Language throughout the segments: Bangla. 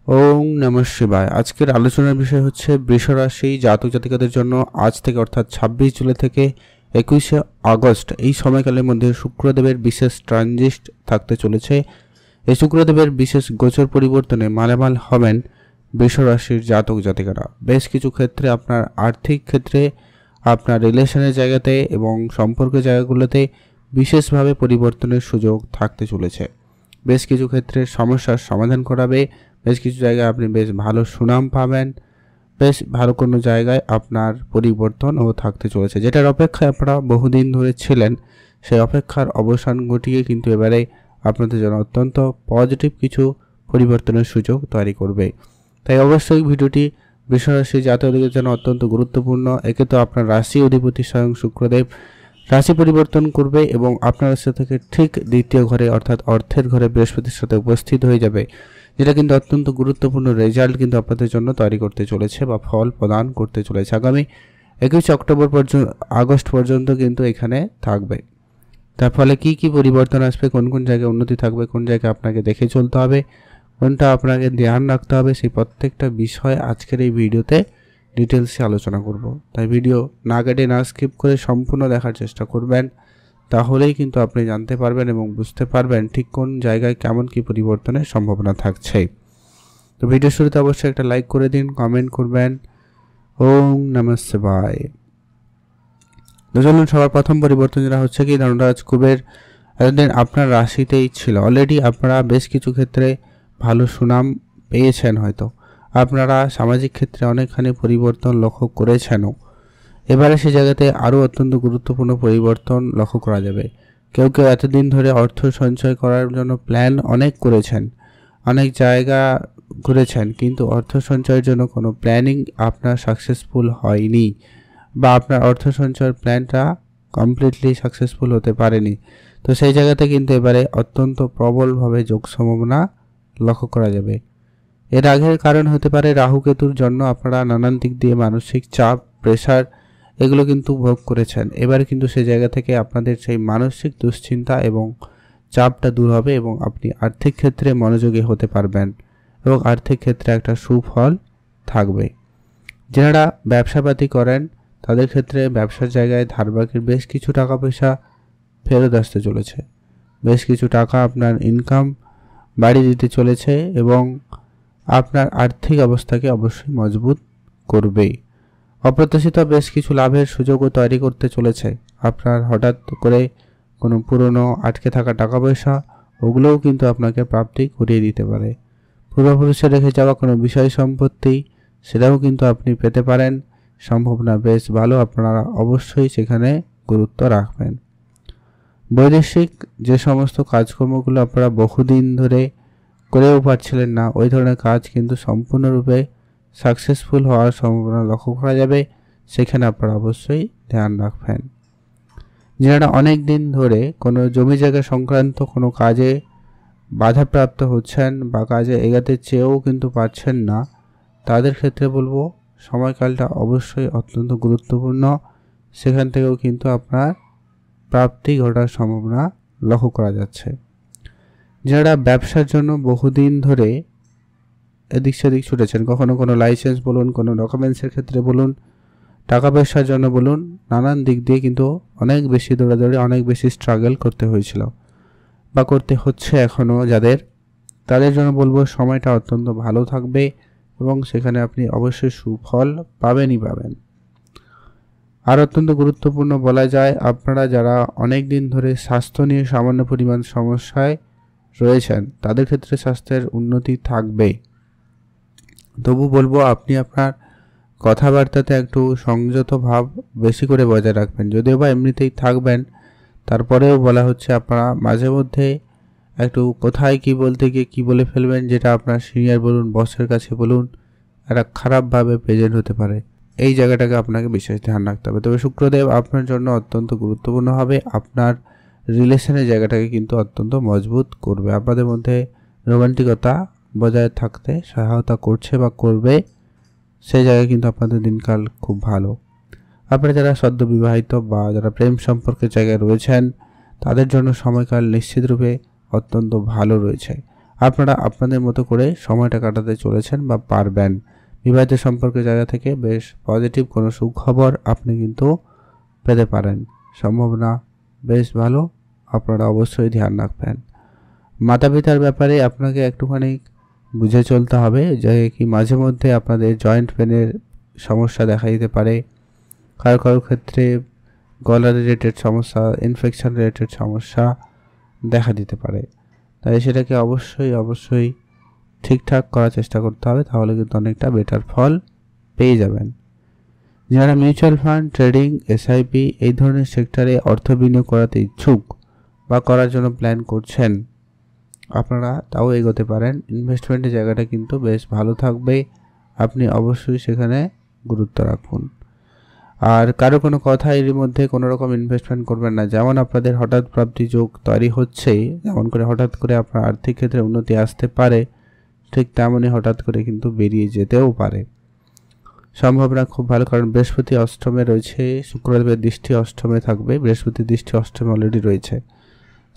ওম নমঃ শিবায়। আজকের আলোচনার বিষয় হচ্ছে বৃষ রাশি জাতক জাতিকাদের জন্য আজ থেকে অর্থাৎ 26 জুলাই থেকে 21শে আগস্ট এই সময়কালের মধ্যে শুক্রদেবের বিশেষ ট্রানজিট থাকতে চলেছে। এই শুক্রদেবের বিশেষ গোচর পরিবর্তনে মালামাল হবেন বৃষ রাশির জাতক জাতিকারা। বেশ কিছু ক্ষেত্রে আপনার আর্থিক ক্ষেত্রে, আপনার রিলেশনের জায়গাতে এবং সম্পর্কের জায়গাগুলোতে বিশেষভাবে পরিবর্তনের সুযোগ থাকতে চলেছে। বেশ কিছু ক্ষেত্রে সমস্যার সমাধান করাবে, বেশ কিছু জায়গায় আপনি বেশ ভালো সুনাম পাবেন, বেশ ভালো কোনো জায়গায় আপনার পরিবর্তনও থাকতে চলেছে। যেটার অপেক্ষায় আপনারা বহুদিন ধরে ছিলেন, সেই অপেক্ষার অবসান ঘটিয়ে কিন্তু এবারে আপনাদের জন্য অত্যন্ত পজিটিভ কিছু পরিবর্তনের সুযোগ তৈরি করবে। তাই অবশ্যই ভিডিওটি বৃষ রাশি জাতকদের জন্য অত্যন্ত গুরুত্বপূর্ণ। একে তো আপনার রাশি অধিপতি স্বয়ং শুক্রদেব রাশি পরিবর্তন করবে এবং আপনার রাশি থেকে ঠিক দ্বিতীয় ঘরে অর্থাৎ অর্থের ঘরে বৃহস্পতির সাথে উপস্থিত হয়ে যাবে, যেটা কিন্তু অত্যন্ত গুরুত্বপূর্ণ রেজাল্ট কিন্তু আপনাদের জন্য তৈরি করতে চলেছে বা ফল প্রদান করতে চলেছে। আগামী 21 অক্টোবর পর্যন্ত আগস্ট পর্যন্ত কিন্তু এখানে থাকবে। তার ফলে কি কি পরিবর্তন আসবে, কোন কোন জায়গায় উন্নতি থাকবে, কোন জায়গায় আপনাকে দেখে চলতে হবে, কোনটা আপনাকে ধ্যান রাখতে হবে, সেই প্রত্যেকটা বিষয় আজকের এই ভিডিওতে ডিটেলসে আলোচনা করব। তাই ভিডিও না কেটে না স্কিপ করে সম্পূর্ণ দেখার চেষ্টা করবেন, তাহলেই কিন্তু আপনি জানতে পারবেন এবং বুঝতে পারবেন ঠিক কোন জায়গায় কেমন কি পরিবর্তনের সম্ভাবনা থাকছে। তো ভিডিও শুরুতে অবশ্যই একটা লাইক করে দিন, কমেন্ট করবেন। ওম নমঃ শিবায়। তো চলুন, সবার প্রথম পরিবর্তন যেটা হচ্ছে কি, ধনরাজ কুবের এতদিন আপনার রাশিতেই ছিল। অলরেডি আপনারা বেশ কিছু ক্ষেত্রে ভালো সুনাম পেয়েছেন, হয়তো আপনারা সামাজিক ক্ষেত্রে অনেকখানি পরিবর্তন লক্ষ্য করেছেনও। এবারে সে জায়গাতে আরও অত্যন্ত গুরুত্বপূর্ণ পরিবর্তন লক্ষ্য করা যাবে। কেউ কেউ এতদিন ধরে অর্থ সঞ্চয় করার জন্য প্ল্যান অনেক করেছেন, অনেক জায়গা ঘুরেছেন, কিন্তু অর্থ সঞ্চয়ের জন্য কোনো প্ল্যানিং আপনার সাকসেসফুল হয়নি বা আপনার অর্থ সঞ্চয়ের প্ল্যানটা কমপ্লিটলি সাকসেসফুল হতে পারেনি। তো সেই জায়গাতে কিন্তু এবারে অত্যন্ত প্রবলভাবে যোগ সম্ভাবনা লক্ষ্য করা যাবে। এর আগের কারণ হতে পারে রাহু কেতুর জন্য আপনারা নানান দিক দিয়ে মানসিক চাপ, প্রেশার এগুলো কিন্তু ভোগ করেছেন। এবার কিন্তু সেই জায়গা থেকে আপনাদের সেই মানসিক দুশ্চিন্তা এবং চাপটা দূর হবে এবং আপনি আর্থিক ক্ষেত্রে মনোযোগী হতে পারবেন এবং আর্থিক ক্ষেত্রে একটা সুফল থাকবে। যারা ব্যবসাপাতি করেন তাদের ক্ষেত্রে ব্যবসার জায়গায় ধারবাকির বেশ কিছু টাকা পয়সা ফেরত আসতে চলেছে, বেশ কিছু টাকা আপনার ইনকাম বাড়িয়ে দিতে চলেছে এবং আপনার আর্থিক অবস্থাকে অবশ্যই মজবুত করবে। অপ্রত্যাশিত বেশ কিছু লাভের সুযোগও তৈরি করতে চলেছে। আপনার হঠাৎ করে কোনো পুরনো আটকে থাকা টাকা পয়সা, ওগুলোও কিন্তু আপনাকে প্রাপ্তি করিয়ে দিতে পারে। পূর্বপুরুষে রেখে যাওয়া কোনো বিষয় সম্পত্তি, সেটাও কিন্তু আপনি পেতে পারেন। সম্ভাবনা বেশ ভালো, আপনারা অবশ্যই সেখানে গুরুত্ব রাখবেন। বৈদেশিক যে সমস্ত কাজকর্মগুলো আপনারা বহুদিন ধরে করেও পারছিলেন না, ওই ধরনের কাজ কিন্তু সম্পূর্ণরূপে সাকসেসফুল হওয়ার সম্ভাবনা লক্ষ্য করা যাবে। সেখানে আপনারা অবশ্যই ধ্যান রাখবেন। যারা অনেক দিন ধরে কোনো জমি জায়গা সংক্রান্ত কোনো কাজে বাধাপ্রাপ্ত হচ্ছেন বা কাজে এগাতে চেয়েও কিন্তু পারছেন না, তাদের ক্ষেত্রে বলবো সময়কালটা অবশ্যই অত্যন্ত গুরুত্বপূর্ণ। সেখান থেকেও কিন্তু আপনার প্রাপ্তি ঘটার সম্ভাবনা লক্ষ্য করা যাচ্ছে। যারা ব্যবসার জন্য বহুদিন ধরে এদিক সেদিক ছুটেছেন, কখনো কোনো লাইসেন্স বলুন, কোনো ডকুমেন্টসের ক্ষেত্রে বলুন, টাকা পয়সার জন্য বলুন, নানান দিক দিয়ে কিন্তু অনেক বেশি দৌড়াদৌড়ি, অনেক বেশি স্ট্রাগল করতে হয়েছিল বা করতে হচ্ছে এখনও যাদের, তাদের জন্য বলবো সময়টা অত্যন্ত ভালো থাকবে এবং সেখানে আপনি অবশ্যই সুফল পাবেনই পাবেন। আর অত্যন্ত গুরুত্বপূর্ণ বলা যায়, আপনারা যারা অনেক দিন ধরে স্বাস্থ্য নিয়ে সামান্য পরিমাণ সমস্যায় রয়েছেন, তাদের ক্ষেত্রে স্বাস্থ্যের উন্নতি থাকবে। তবু বলবো আপনি আপনার কথাবার্তাতে একটু সংযত ভাব বেশি করে বজায় রাখবেন। যদিও বা এমনিতেই থাকবেন, তারপরেও বলা হচ্ছে আপনারা মাঝে মধ্যে একটু কোথায় কি বলতে গিয়ে কী বলে ফেলবেন, যেটা আপনার সিনিয়র বলুন, বসের কাছে বলুন, একটা খারাপভাবে প্রেজেন্ট হতে পারে। এই জায়গাটাকে আপনাকে বিশেষ ধ্যান রাখতে হবে। তবে শুক্রদেব আপনার জন্য অত্যন্ত গুরুত্বপূর্ণ হবে। আপনার রিলেশনের জায়গাটাকে কিন্তু অত্যন্ত মজবুত করবে, আপনাদের মধ্যে রোমান্টিকতা বজায় থাকতে সহায়তা করছে বা করবে। সেই জায়গায় কিন্তু আপনাদের দিনকাল খুব ভালো। আপনারা যারা সদ্য বিবাহিত বা যারা প্রেম সম্পর্কের জায়গায় রয়েছেন, তাদের জন্য সময়কাল নিশ্চিতরূপে অত্যন্ত ভালো রয়েছে। আপনারা আপনাদের মতো করে সময়টা কাটাতে চলেছেন বা পারবেন। বিবাহিত সম্পর্কের জায়গা থেকে বেশ পজিটিভ কোনো সুখবর আপনি কিন্তু পেতে পারেন, সম্ভাবনা বেশ ভালো, আপনারা অবশ্যই ধ্যান রাখবেন। মাতা পিতার ব্যাপারে আপনাকে একটুখানি বুঝে চলতে হবে যে কি মাঝে মধ্যে আপনাদের জয়েন্ট পেনের সমস্যা দেখা দিতে পারে, কারো ক্ষেত্রে গলা রিলেটেড সমস্যা, ইনফেকশন রিলেটেড সমস্যা দেখা দিতে পারে। তাই সেটাকে অবশ্যই ঠিকঠাক করার চেষ্টা করতে হবে, তাহলে কিন্তু অনেকটা বেটার ফল পেয়ে যাবেন। যারা মিউচুয়াল ফান্ড, ট্রেডিং, এসআইপি এই ধরনের সেক্টরে অর্থ বিনিয়োগ করাতে ইচ্ছুক বা করার জন্য প্ল্যান করছেন, আপনারা তাও এগোতে পারেন। ইনভেস্টমেন্টের জায়গাটা কিন্তু বেশ ভালো থাকবে, আপনি অবশ্যই সেখানে গুরুত্ব রাখুন। আর কারো কোনো কথা এর মধ্যে কোনো রকম ইনভেস্টমেন্ট করবেন না। যেমন আপনাদের হঠাৎ প্রাপ্তি যোগ তৈরি হচ্ছে, যেমন করে হঠাৎ করে আপনার আর্থিক ক্ষেত্রে উন্নতি আসতে পারে, ঠিক তেমনই হঠাৎ করে কিন্তু বেরিয়ে যেতেও পারে। সম্ভাবনা খুব ভালো, কারণ বৃহস্পতি অষ্টমে রয়েছে, শুক্রদেবের দৃষ্টি অষ্টমে থাকবে, বৃহস্পতির দৃষ্টি অষ্টমে অলরেডি রয়েছে,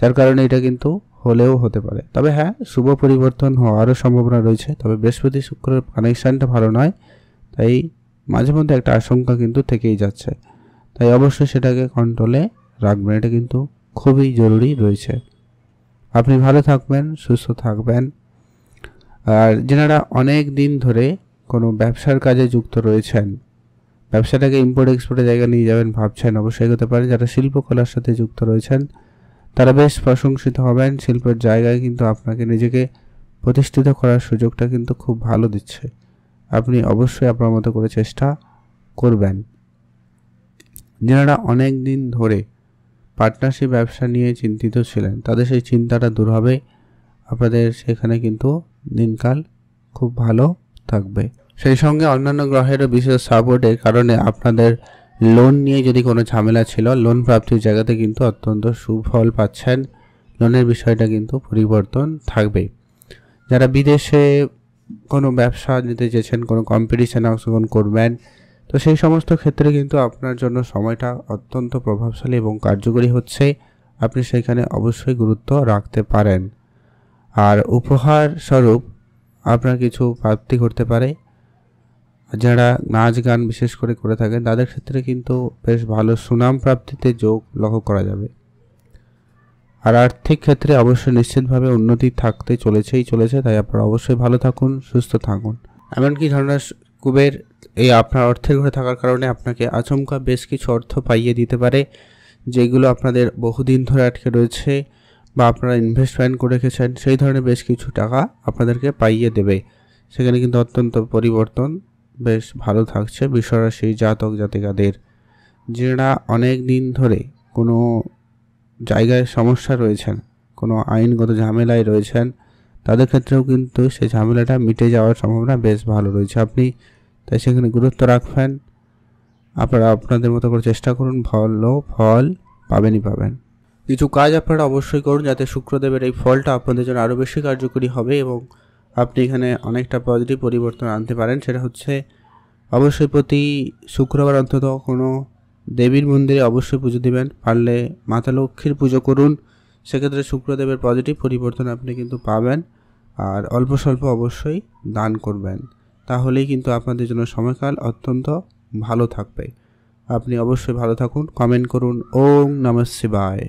যার কারণে এটা কিন্তু হলেও হতে পারে। তবে হ্যাঁ, শুভ পরিবর্তন হওয়ারও সম্ভাবনা রয়েছে, তবে বৃহস্পতি শুক্রের কানেকশানটা ভালো নয়, তাই মাঝে মধ্যে একটা আশঙ্কা কিন্তু থেকেই যাচ্ছে, তাই অবশ্যই সেটাকে কন্ট্রোলে রাখবেন, এটা কিন্তু খুবই জরুরি রয়েছে। আপনি ভালো থাকবেন, সুস্থ থাকবেন। আর যারা অনেক দিন ধরে কোনো ব্যবসার কাজে যুক্ত রয়েছেন, ব্যবসাটাকে ইম্পোর্ট এক্সপোর্টের জায়গায় নিয়ে যাবেন ভাবছেন, অবশ্যই এগোতে পারেন। যারা শিল্পকলার সাথে যুক্ত রয়েছেন তারা বেশ প্রশংসিত হবেন। শিল্পের জায়গায় কিন্তু আপনাকে নিজেকে প্রতিষ্ঠিত করার সুযোগটা কিন্তু খুব ভালো দিচ্ছে, আপনি অবশ্যই আপনার মতো করে চেষ্টা করবেন। যারা অনেক দিন ধরে পার্টনারশিপ ব্যবসা নিয়ে চিন্তিত ছিলেন, তাদের সেই চিন্তাটা দূর হবে, আপনাদের সেখানে কিন্তু দিনকাল খুব ভালো থাকবে। সেই সঙ্গে অন্যান্য গ্রহেরও বিশেষ সাপোর্টের কারণে আপনাদের লোন নিয়ে যদি কোনো ঝামেলা ছিল, লোন প্রাপ্তির জায়গাতে কিন্তু অত্যন্ত সুফল পাচ্ছেন, লোনের বিষয়টা কিন্তু পরিবর্তন থাকবে। যারা বিদেশে কোনো ব্যবসা নিতে চেয়েছেন, কোনো কম্পিটিশানে অংশগ্রহণ করবেন, তো সেই সমস্ত ক্ষেত্রে কিন্তু আপনার জন্য সময়টা অত্যন্ত প্রভাবশালী এবং কার্যকরী হচ্ছে, আপনি সেখানে অবশ্যই গুরুত্ব রাখতে পারেন। আর উপহার স্বরূপ আপনার কিছু প্রাপ্তি করতে পারে। যারা নাচ গান বিশেষ করে থাকেন তাদের ক্ষেত্রে কিন্তু বেশ ভালো সুনাম প্রাপ্তিতে যোগ লক্ষ্য করা যাবে। আর আর্থিক ক্ষেত্রে অবশ্যই নিশ্চিতভাবে উন্নতি থাকতে চলেছে, তাই আপনারা অবশ্যই ভালো থাকুন, সুস্থ থাকুন। এমনকি ধরনের কুবের এই আপনার অর্থের ঘরে থাকার কারণে আপনাকে আচমকা বেশ কিছু অর্থ পাইয়ে দিতে পারে, যেগুলো আপনাদের বহুদিন ধরে আটকে রয়েছে বা আপনারা ইনভেস্টমেন্ট করে রেখেছেন, সেই ধরনের বেশ কিছু টাকা আপনাদেরকে পাইয়ে দেবে। সেখানে কিন্তু অত্যন্ত পরিবর্তন বেশ ভালো থাকছে বৃষরাশি জাতক জাতিকাদের। যারা অনেক দিন ধরে কোনো জায়গায় সমস্যা রয়েছেন, কোনো আইনগত ঝামেলায় রয়েছেন, তাদের ক্ষেত্রেও কিন্তু সেই ঝামেলাটা মিটে যাওয়ার সম্ভাবনা বেশ ভালো রয়েছে। আপনি তাই সেখানে গুরুত্ব রাখবেন, আপনারা আপনাদের মতো করে চেষ্টা করুন, ভালো ফল পাবেন। কিছু কাজ আপনারা অবশ্যই করুন যাতে শুক্রদেবের এই ফলটা আপনাদের জন্য আরও বেশি কার্যকরী হবে এবং আপনি এখানে অনেকটা পজিটিভ পরিবর্তন আনতে পারেন। সেটা হচ্ছে অবশ্যই প্রতি শুক্রবার অন্তত কোনো দেবীর মন্দিরে অবশ্যই পুজো দেবেন, পারলে মাতা লক্ষ্মীর পুজো করুন, সেক্ষেত্রে শুক্রদেবের পজিটিভ পরিবর্তন আপনি কিন্তু পাবেন। আর অল্প স্বল্প অবশ্যই দান করবেন, তাহলেই কিন্তু আপনাদের জন্য সময়কাল অত্যন্ত ভালো থাকবে। আপনি অবশ্যই ভালো থাকুন, কমেন্ট করুন। ওম নমঃ শিবায়।